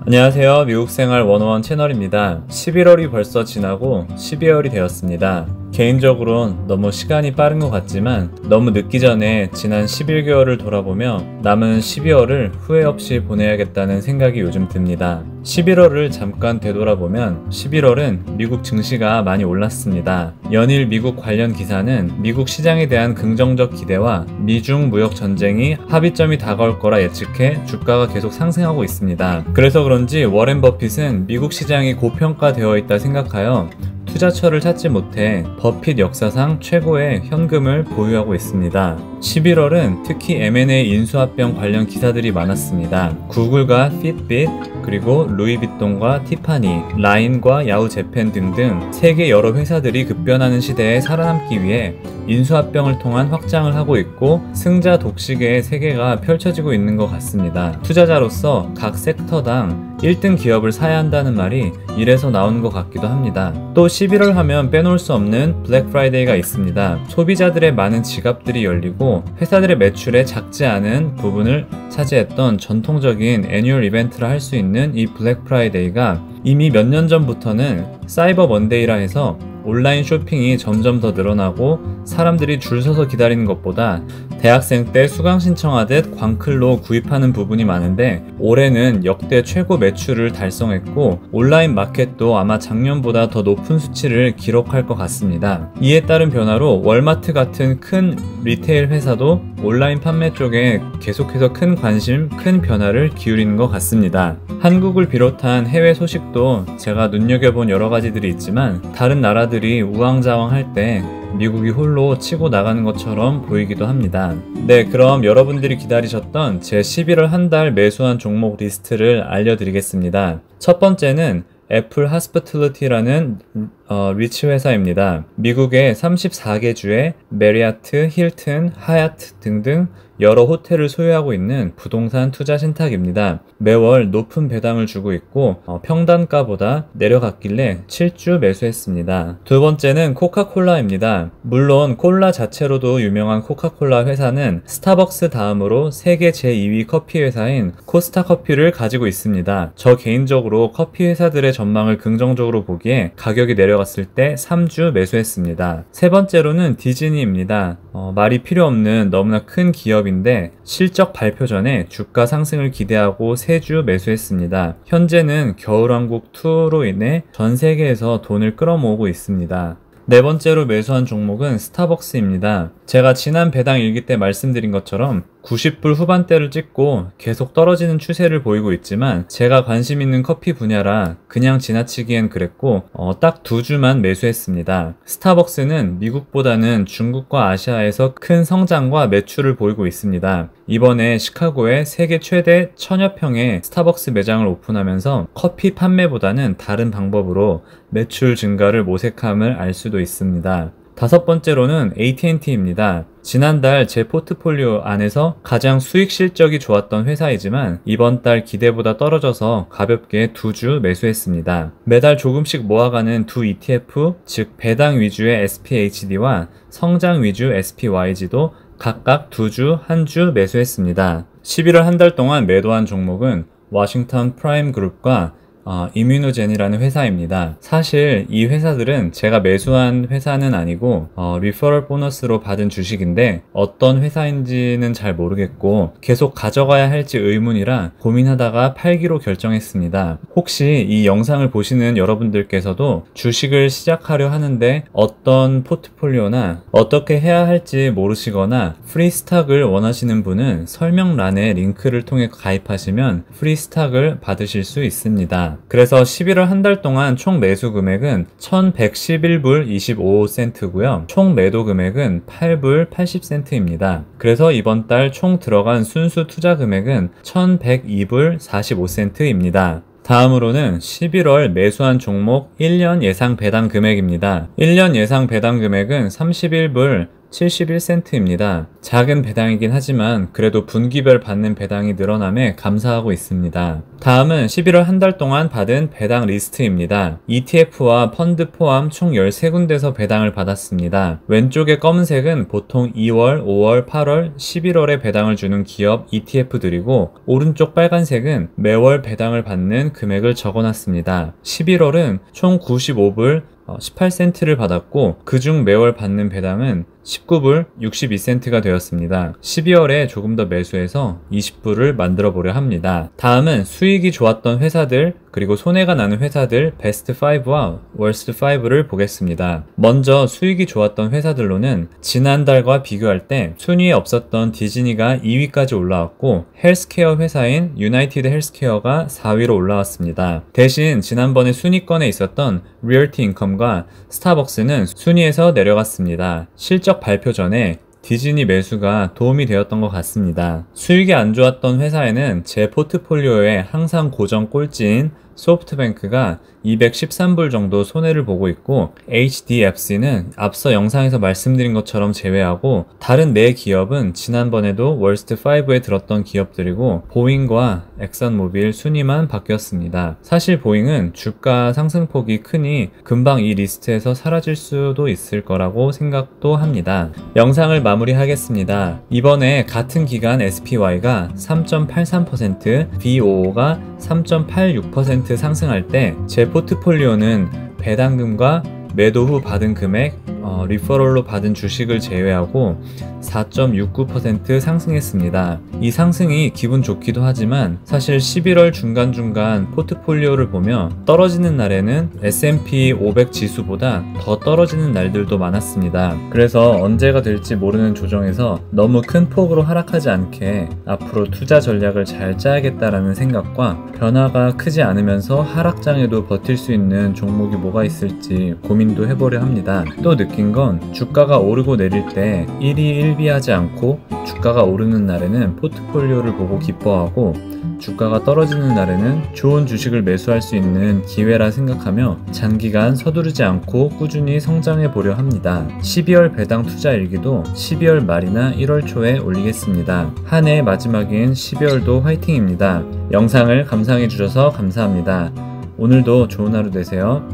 안녕하세요. 미국생활 101 채널입니다. 11월이 벌써 지나고 12월이 되었습니다. 개인적으론 너무 시간이 빠른 것 같지만 너무 늦기 전에 지난 11개월을 돌아보며 남은 12월을 후회 없이 보내야겠다는 생각이 요즘 듭니다. 11월을 잠깐 되돌아보면 11월은 미국 증시가 많이 올랐습니다. 연일 미국 관련 기사는 미국 시장에 대한 긍정적 기대와 미중 무역 전쟁이 합의점이 다가올 거라 예측해 주가가 계속 상승하고 있습니다. 그래서 그런지 워렌 버핏은 미국 시장이 고평가되어 있다 생각하여 투자처를 찾지 못해 버핏 역사상 최고의 현금을 보유하고 있습니다. 11월은 특히 M&A 인수합병 관련 기사들이 많았습니다. 구글과 핏빗, 그리고 루이비통과 티파니, 라인과 야후재팬 등등 세계 여러 회사들이 급변하는 시대에 살아남기 위해 인수합병을 통한 확장을 하고 있고 승자 독식의 세계가 펼쳐지고 있는 것 같습니다. 투자자로서 각 섹터당 1등 기업을 사야 한다는 말이 이래서 나오는 것 같기도 합니다. 또 11월 하면 빼놓을 수 없는 블랙 프라이데이가 있습니다. 소비자들의 많은 지갑들이 열리고 회사들의 매출에 작지 않은 부분을 차지했던 전통적인 애뉴얼 이벤트라 할 수 있는 이 블랙 프라이데이가 이미 몇 년 전부터는 사이버 먼데이라 해서 온라인 쇼핑이 점점 더 늘어나고 사람들이 줄 서서 기다리는 것보다 대학생 때 수강 신청하듯 광클로 구입하는 부분이 많은데 올해는 역대 최고 매출을 달성했고 온라인 마켓도 아마 작년보다 더 높은 수치를 기록할 것 같습니다. 이에 따른 변화로 월마트 같은 큰 리테일 회사도 온라인 판매 쪽에 계속해서 큰 관심, 큰 변화를 기울이는 것 같습니다. 한국을 비롯한 해외 소식도 제가 눈여겨본 여러 가지들이 있지만 다른 나라들이 우왕좌왕할 때 미국이 홀로 치고 나가는 것처럼 보이기도 합니다. 네, 그럼 여러분들이 기다리셨던 제 11월 한 달 매수한 종목 리스트를 알려드리겠습니다. 첫 번째는 애플 하스피털리티라는 리츠 회사입니다. 미국의 34개 주에 메리아트, 힐튼, 하얏트 등등 여러 호텔을 소유하고 있는 부동산 투자 신탁입니다. 매월 높은 배당을 주고 있고 평단가보다 내려갔길래 7주 매수했습니다. 두 번째는 코카콜라입니다. 물론 콜라 자체로도 유명한 코카콜라 회사는 스타벅스 다음으로 세계 제2위 커피 회사인 코스타커피를 가지고 있습니다. 저 개인적으로 커피 회사들의 전망을 긍정적으로 보기에 가격이 내려갔을 때 3주 매수했습니다. 세 번째로는 디즈니입니다. 말이 필요 없는 너무나 큰 기업인데 실적 발표 전에 주가 상승을 기대하고 3주 매수했습니다. 현재는 겨울왕국2로 인해 전 세계에서 돈을 끌어모으고 있습니다. 네 번째로 매수한 종목은 스타벅스입니다. 제가 지난 배당 일기 때 말씀드린 것처럼 90불 후반대를 찍고 계속 떨어지는 추세를 보이고 있지만 제가 관심 있는 커피 분야라 그냥 지나치기엔 그랬고 딱 2주만 매수했습니다. 스타벅스는 미국보다는 중국과 아시아에서 큰 성장과 매출을 보이고 있습니다. 이번에 시카고에 세계 최대 1000여 평의 스타벅스 매장을 오픈하면서 커피 판매보다는 다른 방법으로 매출 증가를 모색함을 알 수도 있습니다. 다섯 번째로는 AT&T입니다. 지난달 제 포트폴리오 안에서 가장 수익 실적이 좋았던 회사이지만 이번 달 기대보다 떨어져서 가볍게 2주 매수했습니다. 매달 조금씩 모아가는 두 ETF, 즉 배당 위주의 SPHD와 성장 위주 SPYG도 각각 2주, 1주 매수했습니다. 11월 한 달 동안 매도한 종목은 워싱턴 프라임 그룹과 이뮤노젠이라는 회사입니다. 사실 이 회사들은 제가 매수한 회사는 아니고 리퍼럴 보너스로 받은 주식인데 어떤 회사인지는 잘 모르겠고 계속 가져가야 할지 의문이라 고민하다가 팔기로 결정했습니다. 혹시 이 영상을 보시는 여러분들께서도 주식을 시작하려 하는데 어떤 포트폴리오나 어떻게 해야 할지 모르시거나 프리스탁을 원하시는 분은 설명란에 링크를 통해 가입하시면 프리스탁을 받으실 수 있습니다. 그래서 11월 한 달 동안 총 매수 금액은 1111불 25센트고요. 총 매도 금액은 8불 80센트입니다. 그래서 이번 달 총 들어간 순수 투자 금액은 1102불 45센트입니다. 다음으로는 11월 매수한 종목 1년 예상 배당 금액입니다. 1년 예상 배당 금액은 31불 71센트입니다. 작은 배당이긴 하지만 그래도 분기별 받는 배당이 늘어남에 감사하고 있습니다. 다음은 11월 한 달 동안 받은 배당 리스트입니다. ETF와 펀드 포함 총 13군데서 배당을 받았습니다. 왼쪽의 검은색은 보통 2월, 5월, 8월, 11월에 배당을 주는 기업 ETF들이고, 오른쪽 빨간색은 매월 배당을 받는 금액을 적어놨습니다. 11월은 총 95불 18센트를 받았고, 그중 매월 받는 배당은 19불 62센트가 되었습니다. 12월에 조금 더 매수해서 20불을 만들어 보려 합니다. 다음은 수익이 좋았던 회사들, 그리고 손해가 나는 회사들 베스트 5와 월스트 5를 보겠습니다. 먼저 수익이 좋았던 회사들로는 지난달과 비교할 때 순위에 없었던 디즈니가 2위까지 올라왔고, 헬스케어 회사인 유나이티드 헬스케어가 4위로 올라왔습니다. 대신 지난번에 순위권에 있었던 리얼티 인컴과 스타벅스는 순위에서 내려갔습니다. 실적 발표 전에 디즈니 매수가 도움이 되었던 것 같습니다. 수익이 안 좋았던 회사에는 제 포트폴리오에 항상 고정 꼴찌인 소프트뱅크가 213불 정도 손해를 보고 있고, HDFC는 앞서 영상에서 말씀드린 것처럼 제외하고 다른 4기업은 지난번에도 월스트 5에 들었던 기업들이고, 보잉과 엑선모빌 순위만 바뀌었습니다. 사실 보잉은 주가 상승폭이 크니 금방 이 리스트에서 사라질 수도 있을 거라고 생각도 합니다. 영상을 마무리하겠습니다. 이번에 같은 기간 SPY가 3.83%, BOO가 3.86% 상승할 때 제 포트폴리오는 배당금과 매도 후 받은 금액, 리퍼럴로 받은 주식을 제외하고 4.69% 상승했습니다. 이 상승이 기분 좋기도 하지만 사실 11월 중간중간 포트폴리오를 보면 떨어지는 날에는 S&P 500 지수보다 더 떨어지는 날들도 많았습니다. 그래서 언제가 될지 모르는 조정에서 너무 큰 폭으로 하락하지 않게 앞으로 투자 전략을 잘 짜야겠다라는 생각과, 변화가 크지 않으면서 하락장에도 버틸 수 있는 종목이 뭐가 있을지 고민도 해보려 합니다. 또 느낀 건 주가가 오르고 내릴 때 일희일비하지 않고, 주가가 오르는 날에는 포트폴리오를 보고 기뻐하고, 주가가 떨어지는 날에는 좋은 주식을 매수할 수 있는 기회라 생각하며 장기간 서두르지 않고 꾸준히 성장해 보려 합니다. 12월 배당 투자 일기도 12월 말이나 1월 초에 올리겠습니다. 한 해 마지막인 12월도 화이팅입니다. 영상을 감상해 주셔서 감사합니다. 오늘도 좋은 하루 되세요.